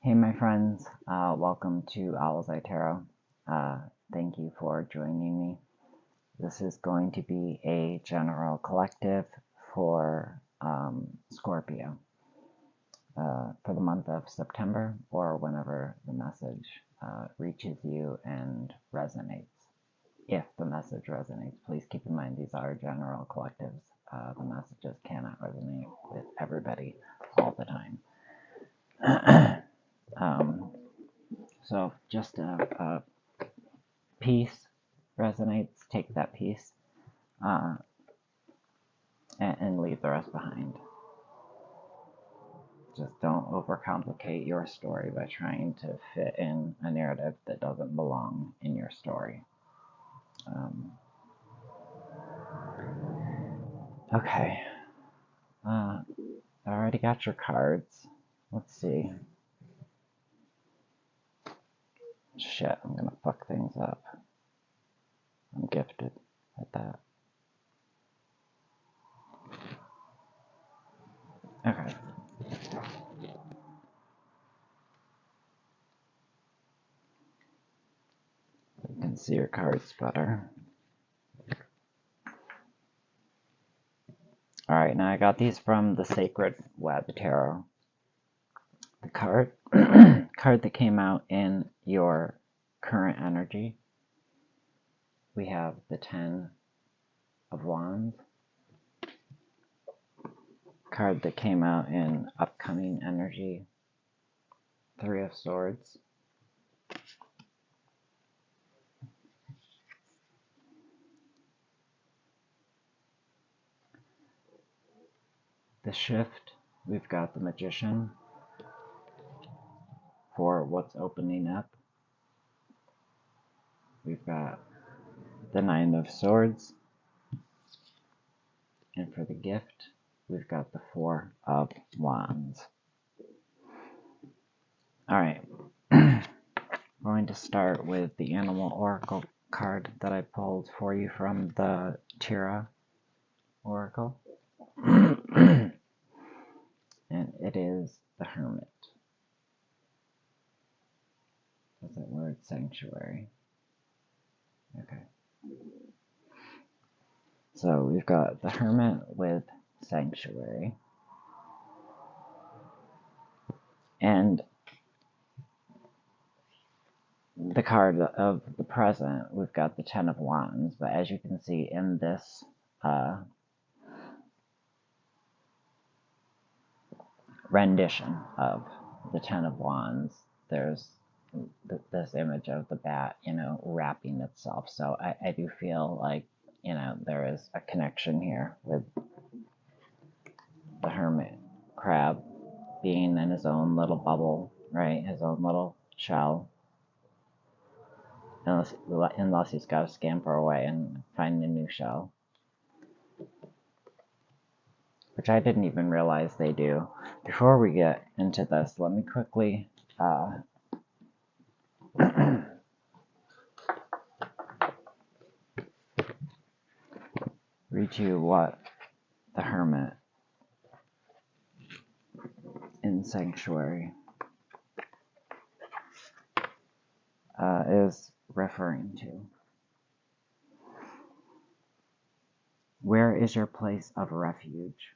Hey my friends, welcome to Owlets Tarot. Thank you for joining me. This is going to be a general collective for Scorpio for the month of September, or whenever the message reaches you and resonates. If the message resonates, please keep in mind these are general collectives. The messages cannot resonate with everybody all the time. So just a piece resonates, take that piece and leave the rest behind. Just don't overcomplicate your story by trying to fit in a narrative that doesn't belong in your story. Okay. I already got your cards. Let's see. Shit, I'm gonna fuck things up. I'm gifted at that. Okay. You can see your cards better. Alright, now I got these from the Sacred Web Tarot. The card that came out in your current energy, we have the 10 of Wands. Card that came out in upcoming energy, 3 of Swords. The shift, we've got the Magician for what's opening up. We've got the 9 of Swords. And for the gift, we've got the 4 of Wands. Alright, I'm going to start with the Animal Oracle card that I pulled for you from the Tira Oracle. And it is the Hermit. What's that word? Sanctuary. Okay. So we've got the Hermit with Sanctuary. And the card of the present, we've got the 10 of Wands. But as you can see in this rendition of the 10 of Wands, there's this image of the bat, wrapping itself. So I do feel like, there is a connection here with the hermit crab being in his own little bubble, right? His own little shell. Unless he's got to scamper away and find a new shell. Which I didn't even realize they do. Before we get into this, let me quickly read you what the Hermit in Sanctuary is referring to. Where is your place of refuge?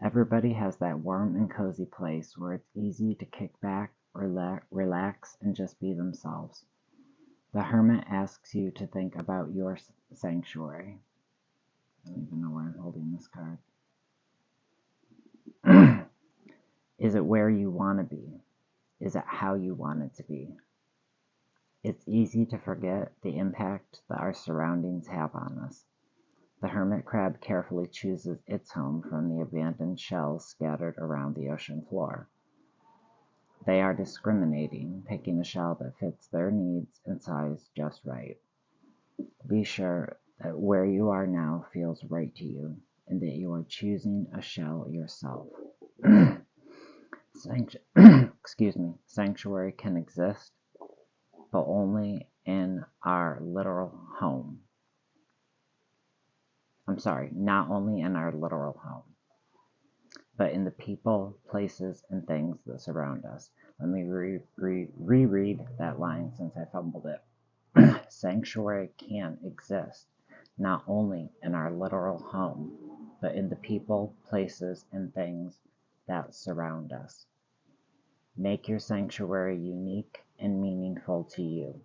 Everybody has that warm and cozy place where it's easy to kick back, relax, and just be themselves. The Hermit asks you to think about your sanctuary. I don't even know why I'm holding this card. Is it where you want to be? Is it how you want it to be? It's easy to forget the impact that our surroundings have on us. The hermit crab carefully chooses its home from the abandoned shells scattered around the ocean floor. They are discriminating, picking a shell that fits their needs and size just right. Be sure that where you are now feels right to you, and that you are choosing a shell yourself. Sanctuary can exist, but only in our literal home. I'm sorry, not only in our literal home. but in the people, places, and things that surround us. Let me reread that line since I fumbled it. Sanctuary can exist not only in our literal home, but in the people, places, and things that surround us. Make your sanctuary unique and meaningful to you.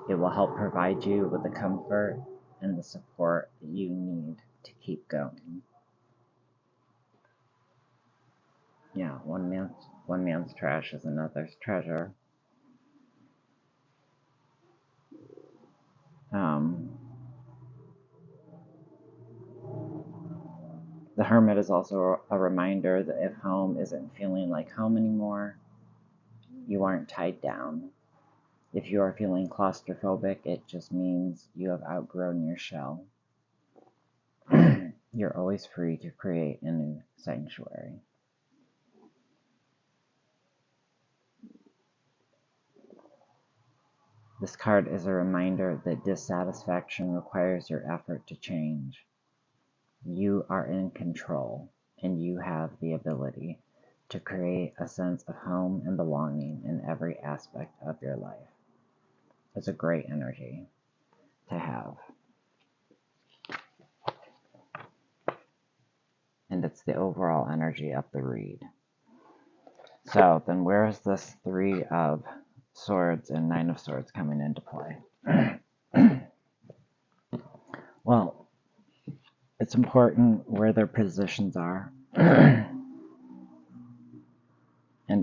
It will help provide you with the comfort and the support that you need to keep going. Yeah, one man's trash is another's treasure. The Hermit is also a reminder that if home isn't feeling like home anymore, you aren't tied down. If you are feeling claustrophobic, it just means you have outgrown your shell. You're always free to create a new sanctuary. This card is a reminder that dissatisfaction requires your effort to change. You are in control, and you have the ability to create a sense of home and belonging in every aspect of your life. It's a great energy to have. And it's the overall energy of the read. So then where is this Three of Swords and Nine of Swords coming into play? Well, it's important where their positions are. And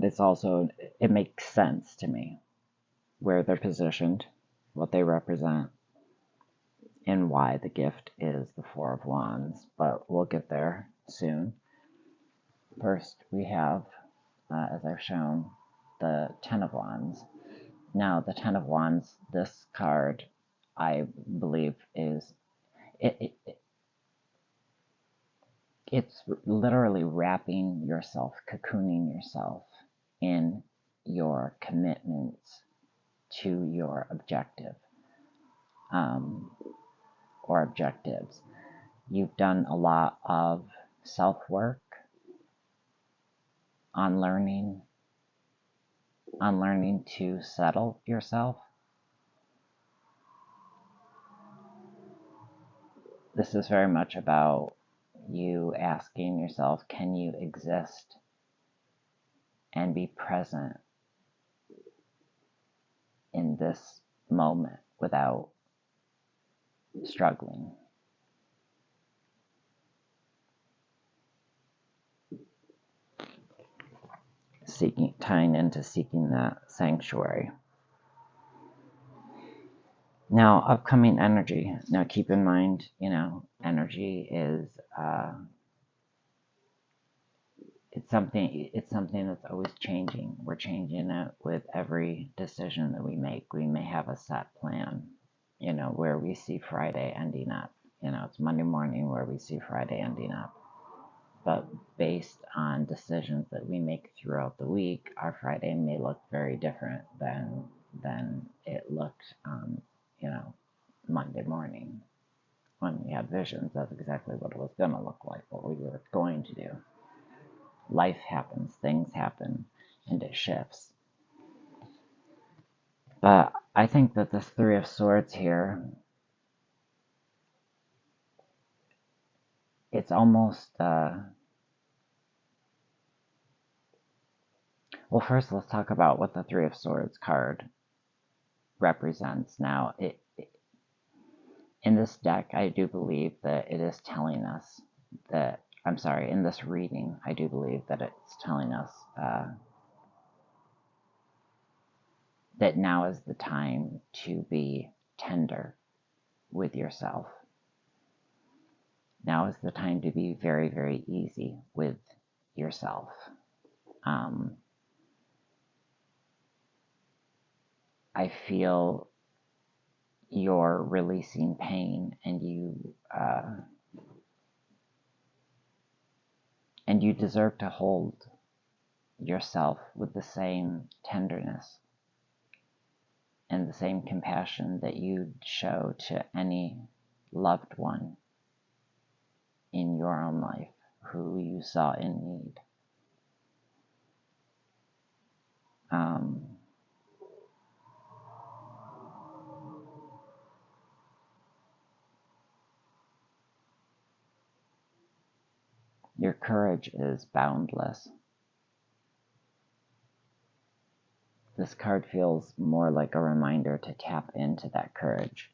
it's also, it makes sense to me where they're positioned, what they represent, and why the gift is the Four of Wands. But we'll get there soon. First, we have, as I've shown, the Ten of Wands. Now, the Ten of Wands, this card, I believe, is it's literally wrapping yourself, cocooning yourself in your commitments to your objective or objectives. You've done a lot of self-work, unlearning to settle yourself. This is very much about you asking yourself, can you exist and be present in this moment without struggling? Tying into seeking that sanctuary. Now, upcoming energy. Now, keep in mind, energy is it's something that's always changing. We're changing it with every decision that we make. We may have a set plan, where we see Friday ending up. It's Monday morning where we see Friday ending up. But based on decisions that we make throughout the week, our Friday may look very different than it looked on, Monday morning. When we had visions, that's exactly what it was going to look like, what we were going to do. Life happens, things happen, and it shifts. But I think that this Three of Swords here, it's almost, well, first let's talk about what the Three of Swords card represents. Now, in this deck, I do believe that it is telling us that, in this reading, I do believe that it's telling us that now is the time to be tender with yourself. Now is the time to be very, very easy with yourself. I feel you're releasing pain, and you deserve to hold yourself with the same tenderness and the same compassion that you show to any loved one in your own life who you saw in need. Your courage is boundless. This card feels more like a reminder to tap into that courage.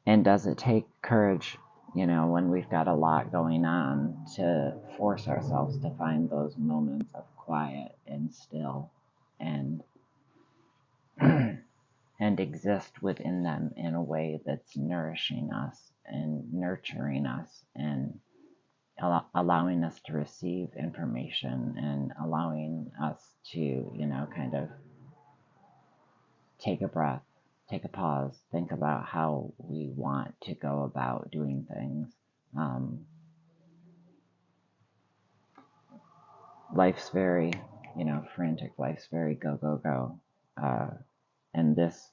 And does it take courage, when we've got a lot going on, to force ourselves to find those moments of quiet and still and and exist within them in a way that's nourishing us and nurturing us and allowing us to receive information and allowing us to, kind of take a breath, take a pause, think about how we want to go about doing things. Life's very, frantic, life's very go, go, go. And this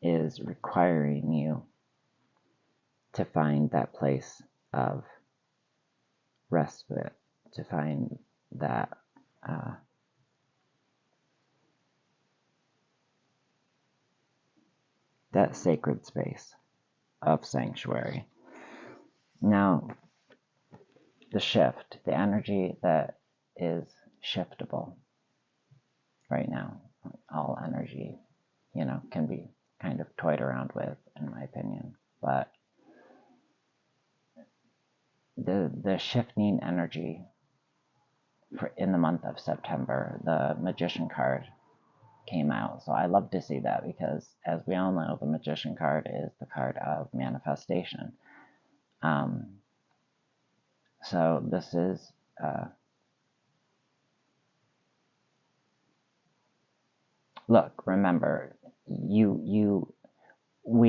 is requiring you to find that place of respite, to find that that sacred space of sanctuary. Now, the shift, the energy that is shiftable right now, all energy, can be kind of toyed around with, in my opinion. But the shifting energy in the month of September, the Magician card came out. So I love to see that because, as we all know, the Magician card is the card of manifestation. So this is look, remember, we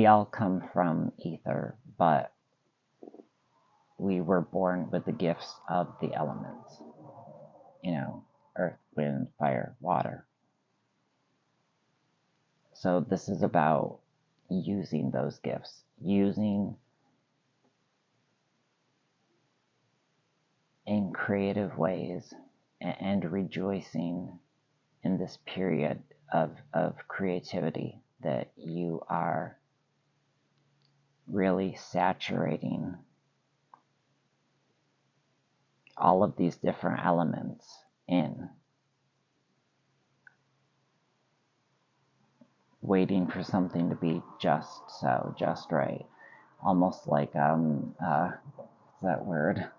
all come from ether, but we were born with the gifts of the elements, earth, wind, fire, water. So this is about using those gifts, using in creative ways, and rejoicing in this period of creativity that you are really saturating all of these different elements in, waiting for something to be just so, just right. Almost like, what's that word?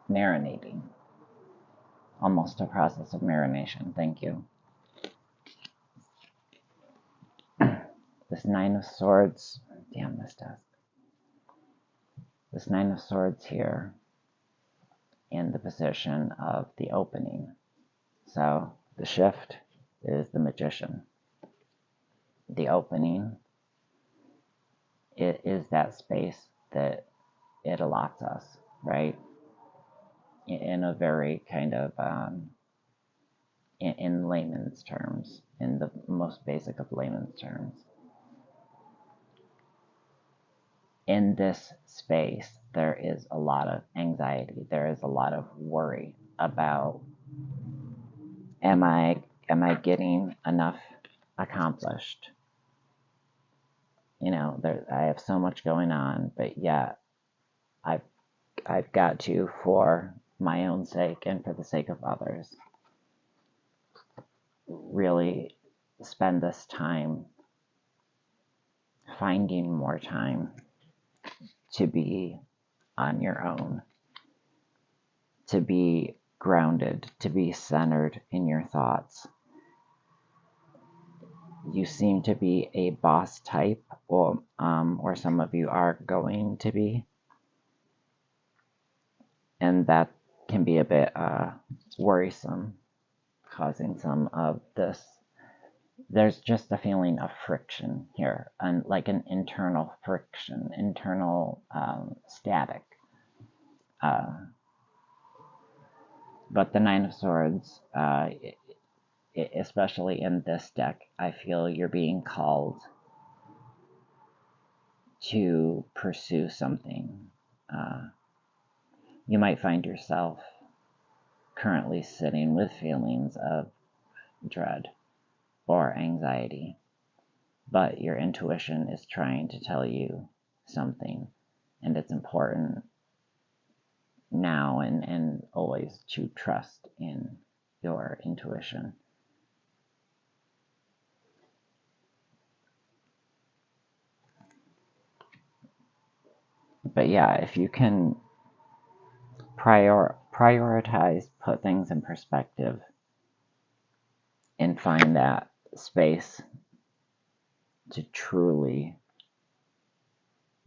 Marinating. Almost a process of marination. Thank you. This Nine of Swords, damn this desk. This Nine of Swords here in the position of the opening. So the shift is the Magician. The opening, it is that space that it allots us, right? In a very kind of, in layman's terms, in the most basic of layman's terms. In this space, there is a lot of anxiety. There is a lot of worry about, am I getting enough accomplished? I have so much going on, but yet I've got to, for my own sake and for the sake of others, really spend this time finding more time to be on your own, to be grounded, to be centered in your thoughts. You seem to be a boss type, or some of you are going to be, and that can be a bit worrisome, causing some of this. There's just a feeling of friction here, and like an internal friction, internal static. But the Nine of Swords, especially in this deck, I feel you're being called to pursue something. You might find yourself currently sitting with feelings of dread or anxiety, but your intuition is trying to tell you something, and it's important now and always to trust in your intuition. But yeah, if you can prioritize, put things in perspective, and find that space to truly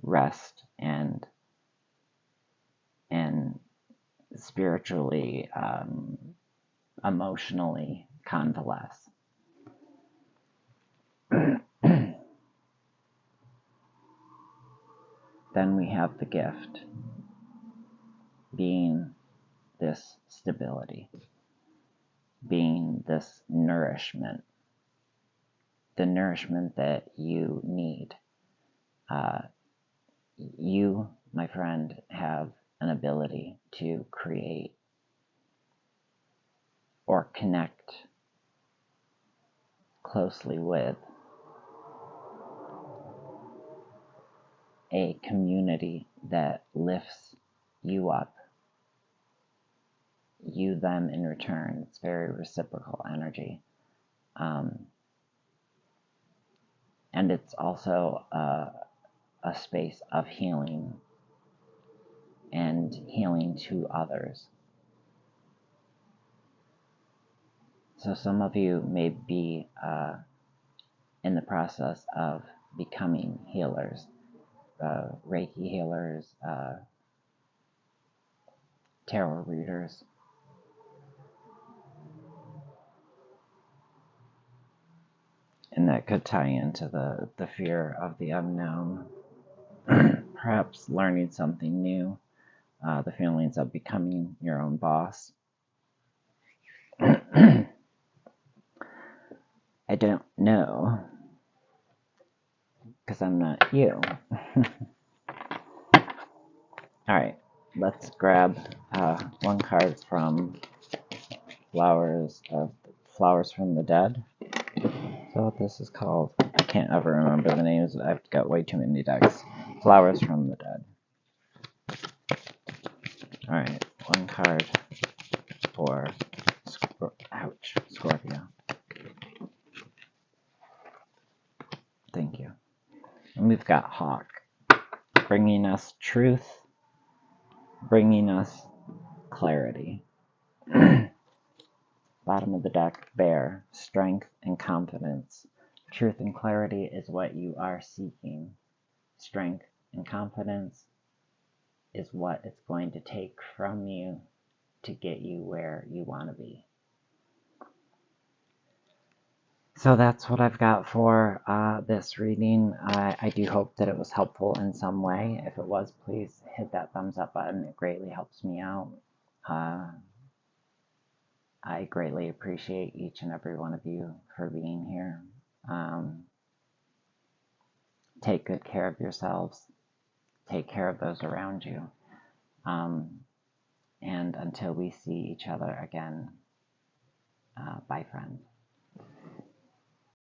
rest and spiritually, emotionally convalesce. Then we have the gift being this stability, being this nourishment, the nourishment that you need. You, my friend, have an ability to create or connect closely with a community that lifts you up. You, them in return. It's very reciprocal energy. And it's also a space of healing and healing to others. So some of you may be in the process of becoming healers, Reiki healers, tarot readers. And that could tie into the fear of the unknown, perhaps learning something new, the feelings of becoming your own boss. I don't know, because I'm not you. Alright, let's grab one card from Flowers from the Dead. So what this is called, I can't ever remember the names. I've got way too many decks. Flowers from the Dead. Alright, one card for Scorpio. Thank you. And we've got Hawk, bringing us truth, bringing us clarity. Bottom of the deck, Bear, strength and confidence. Truth and clarity is what you are seeking. Strength and confidence is what it's going to take from you to get you where you want to be. So that's what I've got for this reading. I do hope that it was helpful in some way. If it was, please hit that thumbs up button. It greatly helps me out. I greatly appreciate each and every one of you for being here. Take good care of yourselves. Take care of those around you. And until we see each other again, bye, friends.